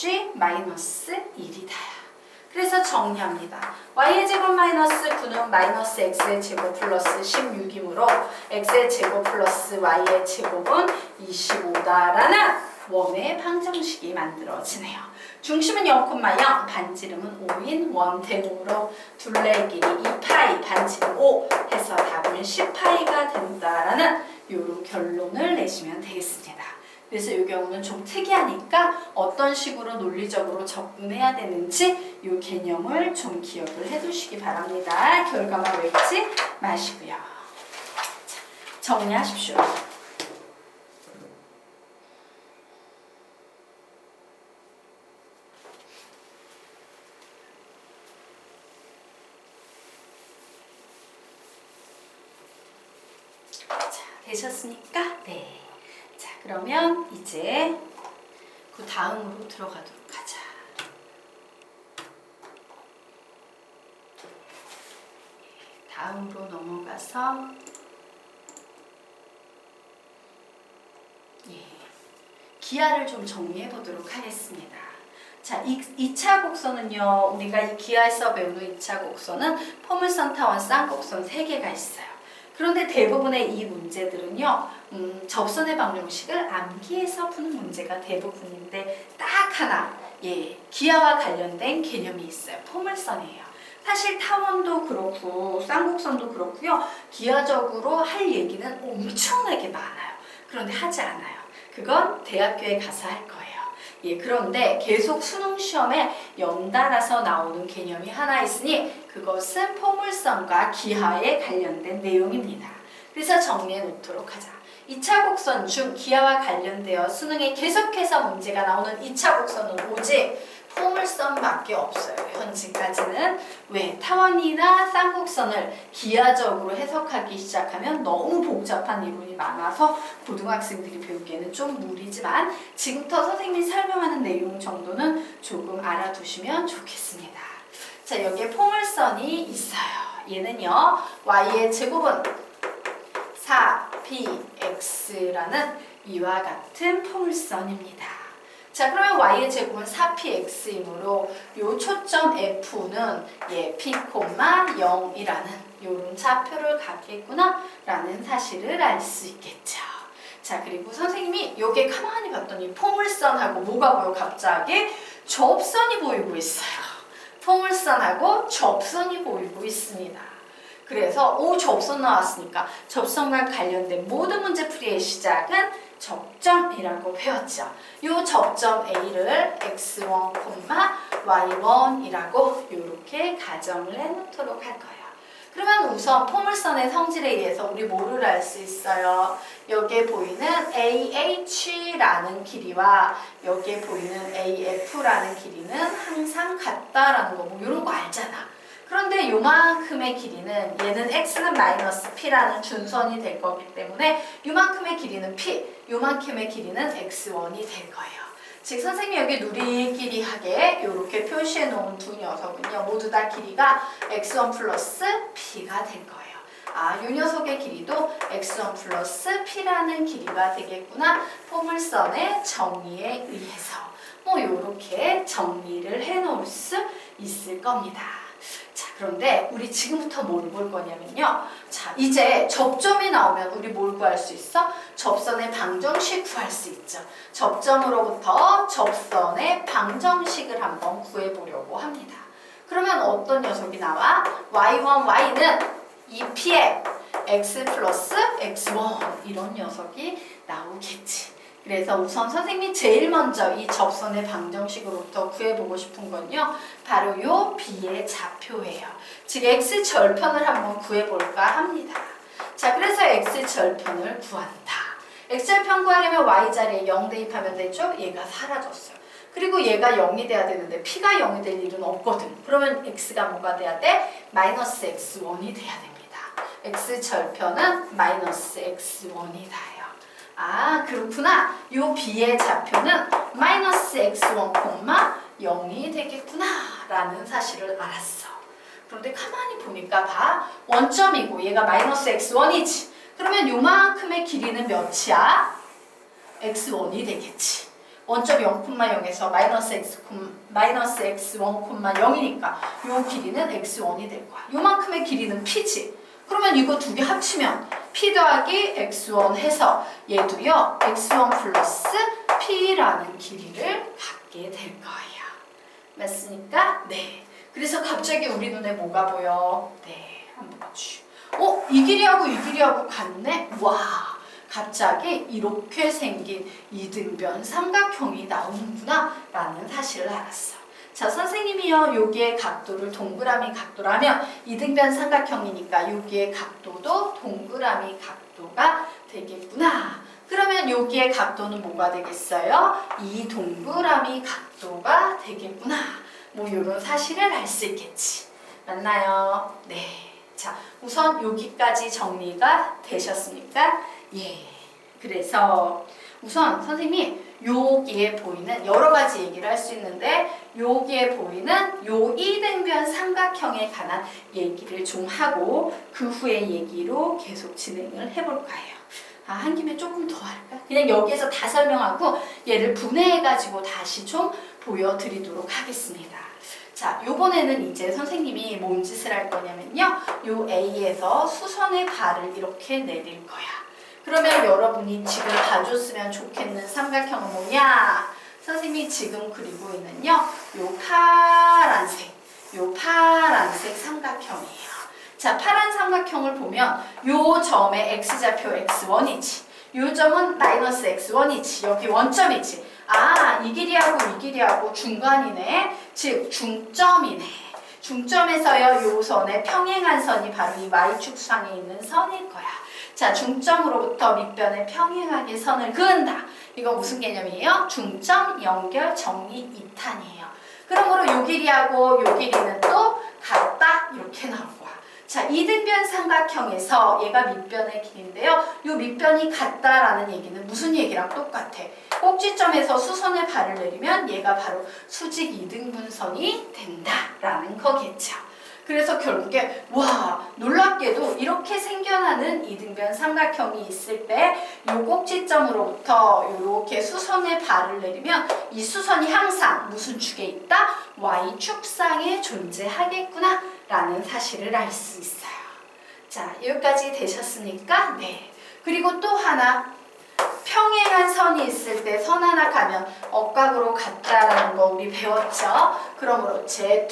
G 마이너스 1이다. 그래서 정리합니다. y의 제곱 마이너스 9는 마이너스 x의 제곱 플러스 16이므로 x의 제곱 플러스 y의 제곱은 25다라는 원의 방정식이 만들어지네요. 중심은 0,0, 반지름은 5인 원대으로 둘레의 길이 2파이, 반지름 5 해서 답은 10파이가 된다라는 이런 결론을 내시면 되겠습니다. 그래서 이 경우는 좀 특이하니까 어떤 식으로 논리적으로 접근해야 되는지 이 개념을 좀 기억을 해두시기 바랍니다. 결과만 외우지 마시고요. 자, 정리하십시오. 자, 되셨습니까? 네. 자, 그러면 이제 그 다음으로 들어가도록 하자. 다음으로 넘어가서 기하를 좀 정리해 보도록 하겠습니다. 자, 2차 곡선은요, 우리가 이 기하에서 배우는 2차 곡선은 포물선, 타원, 쌍곡선 3개가 있어요. 그런데 대부분의 이 문제들은요, 접선의 방정식을 암기해서 푸는 문제가 대부분인데 딱 하나, 기하와 관련된 개념이 있어요. 포물선이에요. 사실 타원도 그렇고 쌍곡선도 그렇고요. 기하적으로 할 얘기는 엄청나게 많아요. 그런데 하지 않아요. 그건 대학교에 가서 할 거예요. 그런데 계속 수능 시험에 연달아서 나오는 개념이 하나 있으니 그것은 포물선과 기하에 관련된 내용입니다. 그래서 정리해 놓도록 하자. 2차 곡선 중 기하와 관련되어 수능에 계속해서 문제가 나오는 2차 곡선은 오직 포물선밖에 없어요. 현재까지는. 왜? 타원이나 쌍곡선을 기하적으로 해석하기 시작하면 너무 복잡한 이론이 많아서 고등학생들이 배우기에는 좀 무리지만 지금부터 선생님이 설명하는 내용 정도는 조금 알아두시면 좋겠습니다. 자, 여기에 포물선이 있어요. 얘는요, y의 제곱은 4px라는 이와 같은 포물선입니다. 자, 그러면 y의 제곱은 4px이므로 요 초점 f는 p, 0이라는 요런 좌표를 갖겠구나 라는 사실을 알 수 있겠죠. 자, 그리고 선생님이 요게 가만히 봤더니 포물선하고 뭐가 보여? 갑자기 접선이 보이고 있어요. 포물선하고 접선이 보이고 있습니다. 그래서 접선 나왔으니까 접선과 관련된 모든 문제풀이의 시작은 접점이라고 배웠죠. 이 접점 A를 x1, y1이라고 이렇게 가정을 해놓도록 할 거예요. 그러면 우선 포물선의 성질에 의해서 우리 뭐를 알 수 있어요? 여기에 보이는 AH라는 길이와 여기에 보이는 AF라는 길이는 항상 같다라는 거, 뭐 이런 거 알잖아. 그런데 요만큼의 길이는 얘는 x는 마이너스 p라는 준선이 될 거기 때문에 요만큼의 길이는 p, 요만큼의 길이는 x1이 될 거예요. 즉 선생님이 여기 누리끼리하게 이렇게 표시해 놓은 두 녀석은요, 모두 다 길이가 x1 플러스 p가 될 거예요. 아, 이 녀석의 길이도 x1 플러스 p라는 길이가 되겠구나. 포물선의 정의에 의해서 뭐 이렇게 정리를 해 놓을 수 있을 겁니다. 자, 그런데 우리 지금부터 뭘 볼 거냐면요. 자, 이제 접점이 나오면 우리 뭘 구할 수 있어? 접선의 방정식 구할 수 있죠. 접점으로부터 접선의 방정식을 한번 구해보려고 합니다. 그러면 어떤 녀석이 나와? y1, y는 2p의 x 플러스 x1 이런 녀석이 나오겠지. 그래서 우선 선생님이 제일 먼저 이 접선의 방정식으로부터 구해보고 싶은 건요, 바로 요 b의 좌표예요. 즉 x절편을 한번 구해볼까 합니다. 자, 그래서 x절편을 구한다. x절편 구하려면 y자리에 0 대입하면 되죠? 얘가 사라졌어요. 그리고 얘가 0이 돼야 되는데 p가 0이 될 일은 없거든. 그러면 x가 뭐가 돼야 돼? 마이너스 x1이 돼야 됩니다. x절편은 마이너스 x1이 다요. 아, 그렇구나. 요 b의 좌표는 마이너스 x1, 0이 되겠구나 라는 사실을 알았어. 그런데 가만히 보니까 봐. 원점이고 얘가 마이너스 x1이지. 그러면 요만큼의 길이는 몇이야? x1이 되겠지. 원점 0,0에서 마이너스 x1,0이니까 요 길이는 x1이 될 거야. 요만큼의 길이는 p지. 그러면 이거 두 개 합치면 p 더하기 x1 해서 얘도요 x1 플러스 p라는 길이를 갖게 될 거예요. 맞습니까? 네. 그래서 갑자기 우리 눈에 뭐가 보여? 네, 한번 봐주시오. 이 길이하고 이 길이하고 같네? 와, 갑자기 이렇게 생긴 이등변 삼각형이 나오는구나 라는 사실을 알았어. 자, 선생님이요 여기에 각도를 동그라미 각도라면 이등변 삼각형이니까 여기에 각도도 동그라미 각도가 되겠구나. 그러면 여기에 각도는 뭐가 되겠어요? 이 동그라미 각도가 되겠구나. 뭐 이런 사실을 알 수 있겠지. 맞나요? 네. 자, 우선 여기까지 정리가 되셨습니까? 예. 그래서 우선 선생님이 여기에 보이는 여러 가지 얘기를 할 수 있는데 여기에 보이는 요 이등변 삼각형에 관한 얘기를 좀 하고 그 후에 얘기로 계속 진행을 해볼까요? 한 김에 조금 더 할까? 그냥 여기에서 다 설명하고 얘를 분해해가지고 다시 좀 보여드리도록 하겠습니다. 자, 요번에는 이제 선생님이 뭔 짓을 할 거냐면요. 요 A에서 수선의 발을 이렇게 내릴 거야. 그러면 여러분이 지금 봐줬으면 좋겠는 삼각형은 뭐냐? 선생님이 지금 그리고 있는요. 요 파란색 삼각형이에요. 자, 파란 삼각형을 보면 요 점의 x좌표 x1이지. 요 점은 마이너스 x1이지. 여기 원점이지. 이 길이하고 이 길이하고 중간이네. 즉 중점이네. 중점에서요 요 선의 평행한 선이 바로 이 y축상에 있는 선일 거야. 자, 중점으로부터 밑변에 평행하게 선을 그은다. 이거 무슨 개념이에요? 중점 연결 정리 이탄이에요. 그러므로 요 길이하고 요 길이는 또 같다. 이렇게 나올 거야. 자, 이등변 삼각형에서 얘가 밑변의 길인데요. 요 밑변이 같다라는 얘기는 무슨 얘기랑 똑같아? 꼭지점에서 수선의 발을 내리면 얘가 바로 수직 이등분선이 된다라는 거겠죠. 그래서 결국에 와, 놀랍게도 이렇게 생겨나는 이등변 삼각형이 있을 때 요 꼭지점으로부터 이렇게 수선의 발을 내리면 이 수선이 항상 무슨 축에 있다? Y축상에 존재하겠구나 라는 사실을 알 수 있어요. 자, 여기까지 되셨습니까? 네. 그리고 또 하나, 평행한 선이 있을 때 선 하나 가면 억각으로 같다라는 거 우리 배웠죠? 그러므로 Z,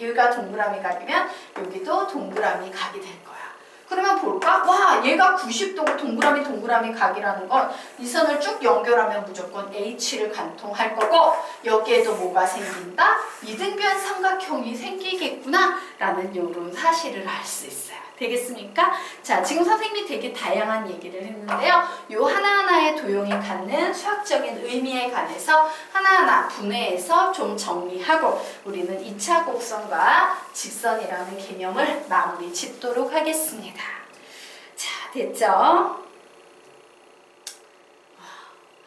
여기가 동그라미 각이면 여기도 동그라미 각이 될 거야. 그러면 볼까? 와, 얘가 90도 동그라미 각이라는 건 이 선을 쭉 연결하면 무조건 H를 관통할 거고 여기에도 뭐가 생긴다? 이등변 삼각형이 생기겠구나 라는 이런 사실을 알 수 있어요. 되겠습니까? 자, 지금 선생님이 되게 다양한 얘기를 했는데요. 요 하나하나의 도형이 갖는 수학적인 의미에 관해서 하나하나 분해해서 좀 정리하고 우리는 2차 곡선과 직선이라는 개념을 마무리 짓도록 하겠습니다. 자, 됐죠?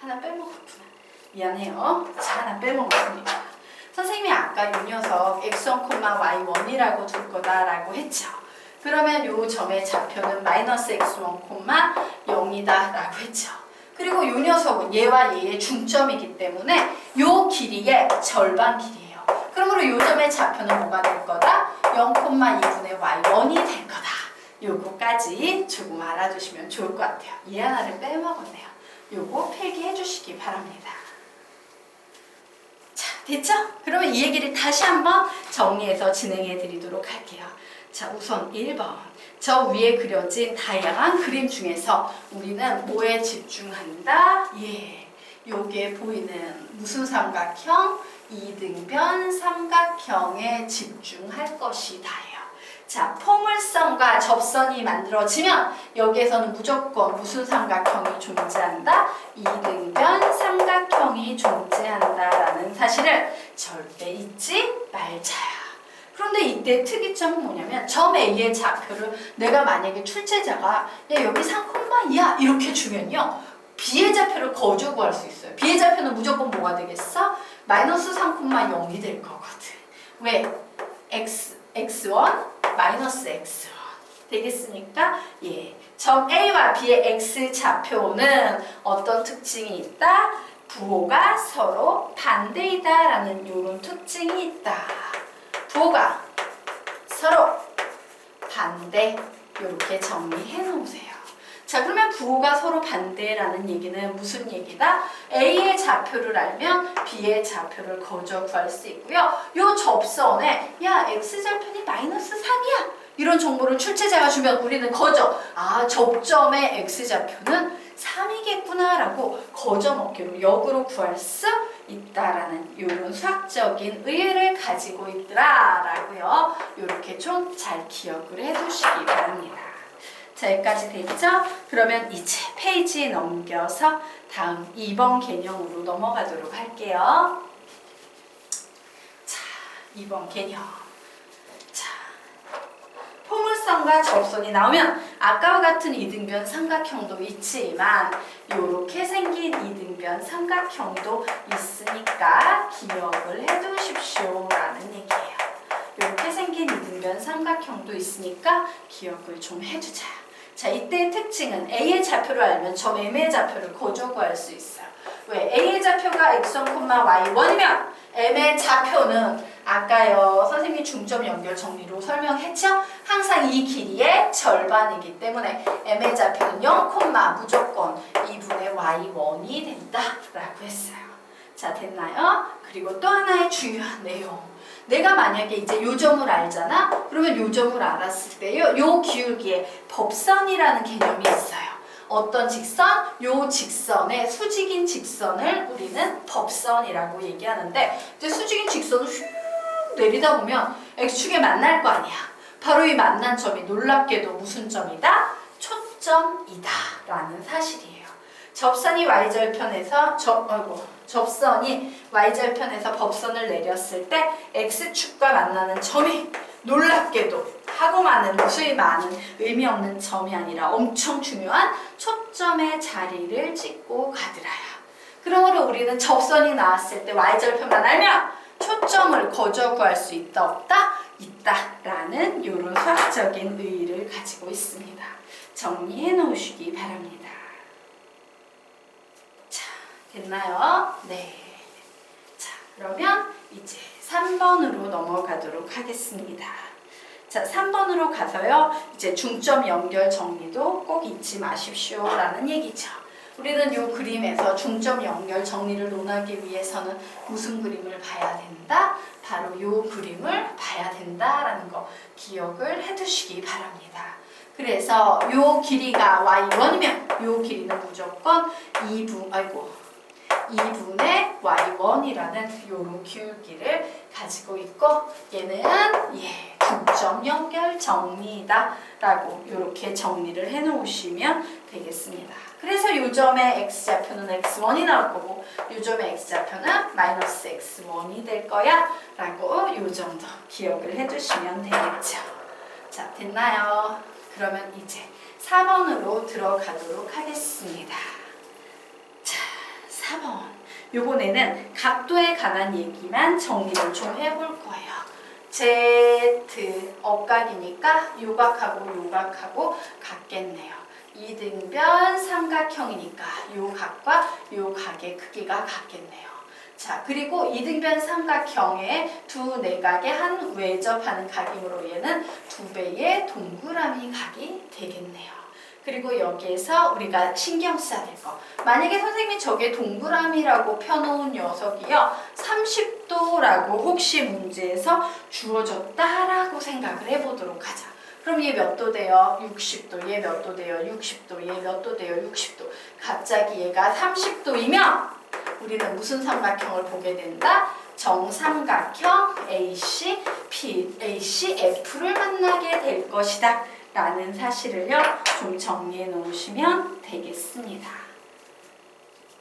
하나 빼먹었구나. 미안해요. 자, 하나 빼먹었습니다. 선생님이 아까 이 녀석 x1, y1이라고 둘 거다라고 했죠. 그러면 요 점의 좌표는 마이너스 x1, 0이다 라고 했죠. 그리고 요 녀석은 얘와 얘의 중점이기 때문에 요 길이의 절반 길이에요. 그러므로 요 점의 좌표는 뭐가 될 거다? 0,2분의 y1이 될 거다. 요거까지 조금 알아두시면 좋을 것 같아요. 얘 하나를 빼먹었네요. 요거 필기해 주시기 바랍니다. 자, 됐죠? 그러면 이 얘기를 다시 한번 정리해서 진행해 드리도록 할게요. 자, 우선 1번. 저 위에 그려진 다양한 그림 중에서 우리는 뭐에 집중한다? 요게 보이는 무슨 삼각형? 이등변 삼각형에 집중할 것이다요. 자, 포물선과 접선이 만들어지면 여기에서는 무조건 무슨 삼각형이 존재한다? 이등변 삼각형이 존재한다라는 사실을 절대 잊지 말자야. 그런데 이때 특이점은 뭐냐면 점 A의 좌표를 내가 만약에 출제자가 야, 여기 3,2야 이렇게 주면요. B의 좌표를 거저 구할 수 있어요. B의 좌표는 무조건 뭐가 되겠어? 마이너스 3,0이 될 거거든. 왜? x1 마이너스 x1 되겠습니까? 점 A와 B의 x 좌표는 어떤 특징이 있다? 부호가 서로 반대이다라는 이런 특징이 있다. 부호가 서로 반대 이렇게 정리해 놓으세요. 자, 그러면 부호가 서로 반대라는 얘기는 무슨 얘기다? A의 좌표를 알면 B의 좌표를 거저 구할 수 있고요. 요 접선에 야 X좌표는 마이너스 3이야. 이런 정보를 출제자가 주면 우리는 거저 접점의 X좌표는 3이겠구나 라고 거저 먹기로 역으로 구할 수 있다라는 이런 수학적인 의의를 가지고 있더라 라고요. 이렇게 좀 잘 기억을 해두시기 바랍니다. 자, 여기까지 됐죠? 그러면 이제 페이지 넘겨서 다음 2번 개념으로 넘어가도록 할게요. 자, 2번 개념. 자, 포물선과 접선이 나오면 아까와 같은 이등변 삼각형도 있지만 이렇게 생긴 이등변 삼각형도 있으니까 기억을 해두십시오 라는 얘기예요. 이렇게 생긴 이등변 삼각형도 있으니까 기억을 좀 해두자. 자, 이때의 특징은 A의 좌표를 알면 점 M의 좌표를 거저 구할 수 있어요. 왜? A의 좌표가 x1, y1이면 M의 좌표는 아까요 선생님이 중점 연결 정리로 설명했죠? 항상 이 길이의 절반이기 때문에 M의 좌표는 0, 무조건 2분의 y1이 된다라고 했어요. 자, 됐나요? 그리고 또 하나의 중요한 내용. 내가 만약에 이제 요점을 알잖아? 그러면 요점을 알았을 때요, 요 기울기에 법선이라는 개념이 있어요. 어떤 직선? 요 직선의 수직인 직선을 우리는 법선이라고 얘기하는데, 이제 수직인 직선을 휙 내리다 보면 X축에 만날 거 아니야. 바로 이 만난 점이 놀랍게도 무슨 점이다? 초점이다 라는 사실이에요. 접선이 y절편에서 법선을 내렸을 때 X축과 만나는 점이 놀랍게도 하고 많은 무수히 많은 의미 없는 점이 아니라 엄청 중요한 초점의 자리를 찍고 가더라요. 그러므로 우리는 접선이 나왔을 때 y절편만 알면 초점을 거저 구할 수 있다 없다? 있다라는 이런 수학적인 의의를 가지고 있습니다. 정리해 놓으시기 바랍니다. 자, 됐나요? 네. 자, 그러면 이제 3번으로 넘어가도록 하겠습니다. 자, 3번으로 가서요. 이제 중점 연결 정리도 꼭 잊지 마십시오 라는 얘기죠. 우리는 이 그림에서 중점 연결 정리를 논하기 위해서는 무슨 그림을 봐야 된다? 바로 이 그림을 봐야 된다라는 거 기억을 해두시기 바랍니다. 그래서 이 길이가 y1이면 이 길이는 무조건 2분의 y1이라는 이런 기울기를 가지고 있고 얘는 중점 연결 정리이다 라고 이렇게 정리를 해 놓으시면 되겠습니다. 그래서 요점의 x좌표는 x1이 나올 거고 요점의 x좌표는 마이너스 x1이 될 거야 라고 요 정도 기억을 해주시면 되겠죠. 자, 됐나요? 그러면 이제 4번으로 들어가도록 하겠습니다. 자, 4번. 요번에는 각도에 관한 얘기만 정리를 좀 해볼 거예요. Z 억각이니까 요각하고 같겠네요. 이등변 삼각형이니까 요 각과 요 각의 크기가 같겠네요. 자, 그리고 이등변 삼각형의 두 내각의 한 외접하는 각이므로 얘는 2배의 동그라미 각이 되겠네요. 그리고 여기에서 우리가 신경 써야 될 거. 만약에 선생님이 저게 동그라미라고 펴놓은 녀석이요. 30도라고 혹시 문제에서 주어졌다라고 생각을 해보도록 하자. 그럼 얘 몇 도 돼요? 60도. 얘 몇 도 돼요? 60도. 얘 몇 도 돼요? 60도. 갑자기 얘가 30도이면 우리는 무슨 삼각형을 보게 된다? 정삼각형 ACF를 만나게 될 것이다 라는 사실을요 좀 정리해 놓으시면 되겠습니다.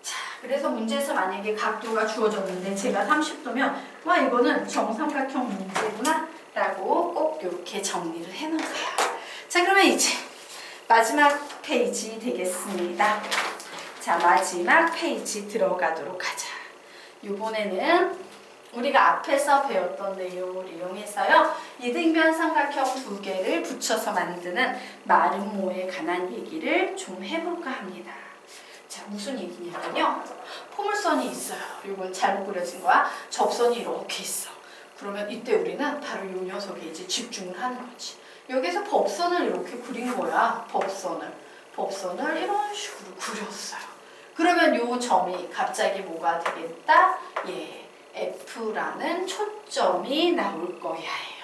자, 그래서 문제에서 만약에 각도가 주어졌는데 제가 30도면 와 이거는 정삼각형 문제구나 라고 꼭 이렇게 정리를 해 놓으세요. 자, 그러면 이제 마지막 페이지 되겠습니다. 자, 마지막 페이지 들어가도록 하자. 이번에는 우리가 앞에서 배웠던 내용을 이용해서요. 이등변 삼각형 두 개를 붙여서 만드는 마름모에 관한 얘기를 좀 해볼까 합니다. 자, 무슨 얘기냐면요. 포물선이 있어요. 이건 잘못 그려진 거야. 접선이 이렇게 있어. 그러면 이때 우리는 바로 이 녀석에 이제 집중을 하는 거지. 여기서 법선을 이렇게 그린 거야. 법선을 이런 식으로 그렸어요. 그러면 이 점이 갑자기 뭐가 되겠다? 예, F라는 초점이 나올 거야 해요.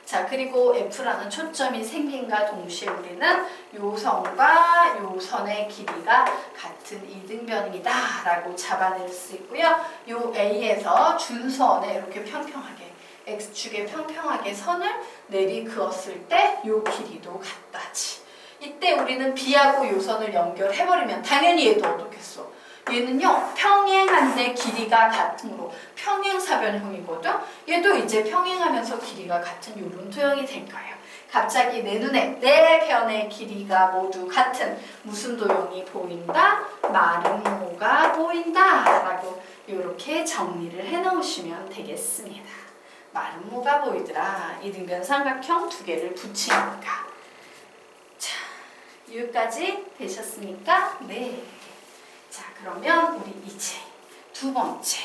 자, 그리고 F라는 초점이 생긴과 동시에 우리는 요 선과 요 선의 길이가 같은 이등변이다 라고 잡아낼 수 있고요. 요 A에서 준선에 이렇게 평평하게 X축에 평평하게 선을 내리 그었을 때 요 길이도 같다지. 이때 우리는 B하고 요 선을 연결해버리면 당연히 얘도 어떻겠어? 얘는요 평행한데 길이가 같으므로 평행사변형이거든. 얘도 이제 평행하면서 길이가 같은 요런 도형이 될 거예요. 갑자기 내 눈에 네 변의 길이가 모두 같은 무슨 도형이 보인다? 마름모가 보인다 라고 이렇게 정리를 해 놓으시면 되겠습니다. 마름모가 보이더라. 이등변 삼각형 두 개를 붙이니까. 자, 여기까지 되셨습니까? 네. 자, 그러면 우리 이제 두 번째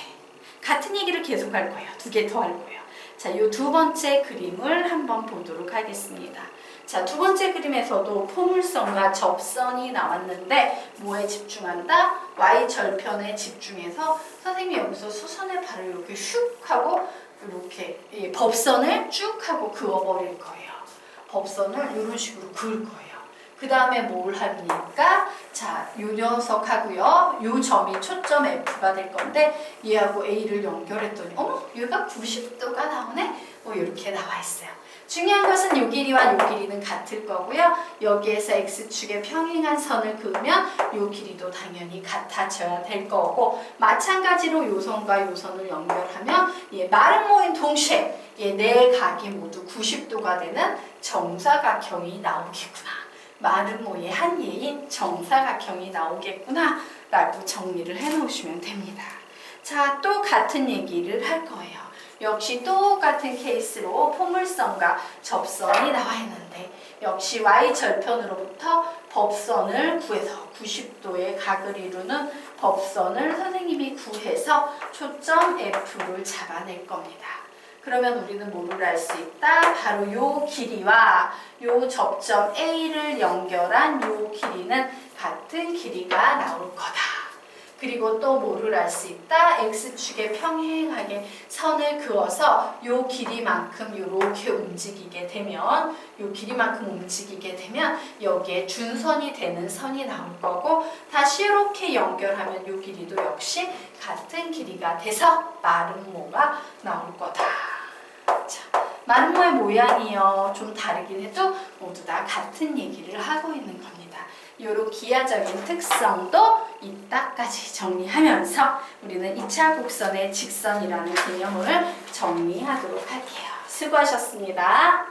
같은 얘기를 계속 할 거예요. 두 개 더 할 거예요. 자, 이 두 번째 그림을 한번 보도록 하겠습니다. 자, 두 번째 그림에서도 포물선과 접선이 나왔는데 뭐에 집중한다? Y절편에 집중해서 선생님이 여기서 수선의 발을 이렇게 슉 하고 이렇게 법선을 쭉 하고 그어버릴 거예요. 법선을 이런 식으로 그을 거예요. 그 다음에 뭘 합니까? 자, 요 녀석 하고요. 요 점이 초점 F가 될 건데 얘하고 A를 연결했더니 어머, 얘가 90도가 나오네? 뭐 이렇게 나와 있어요. 중요한 것은 요 길이와 요 길이는 같을 거고요. 여기에서 X축에 평행한 선을 그으면 요 길이도 당연히 같아져야 될 거고 마찬가지로 요 선과 요 선을 연결하면 얘 마름모인 동시에 얘 네 각이 모두 90도가 되는 정사각형이 나오겠구나. 마름모의 한 예인 정사각형이 나오겠구나 라고 정리를 해 놓으시면 됩니다. 자, 또 같은 얘기를 할 거예요. 역시 똑같은 케이스로 포물선과 접선이 나와 있는데 역시 Y절편으로부터 법선을 구해서 90도의 각을 이루는 법선을 선생님이 구해서 초점 F를 잡아낼 겁니다. 그러면 우리는 뭐를 알 수 있다? 바로 요 길이와 요 접점 A를 연결한 요 길이는 같은 길이가 나올 거다. 그리고 또 뭐를 알 수 있다? X축에 평행하게 선을 그어서 요 길이만큼 요렇게 움직이게 되면 요 길이만큼 움직이게 되면 여기에 준선이 되는 선이 나올 거고 다시 이렇게 연결하면 요 길이도 역시 같은 길이가 돼서 마름모가 나올 거다. 자, 마름모의 모양이요 좀 다르긴 해도 모두 다 같은 얘기를 하고 있는 겁니다. 요런 기하적인 특성도 이따까지 정리하면서 우리는 2차 곡선의 직선이라는 개념을 정리하도록 할게요. 수고하셨습니다.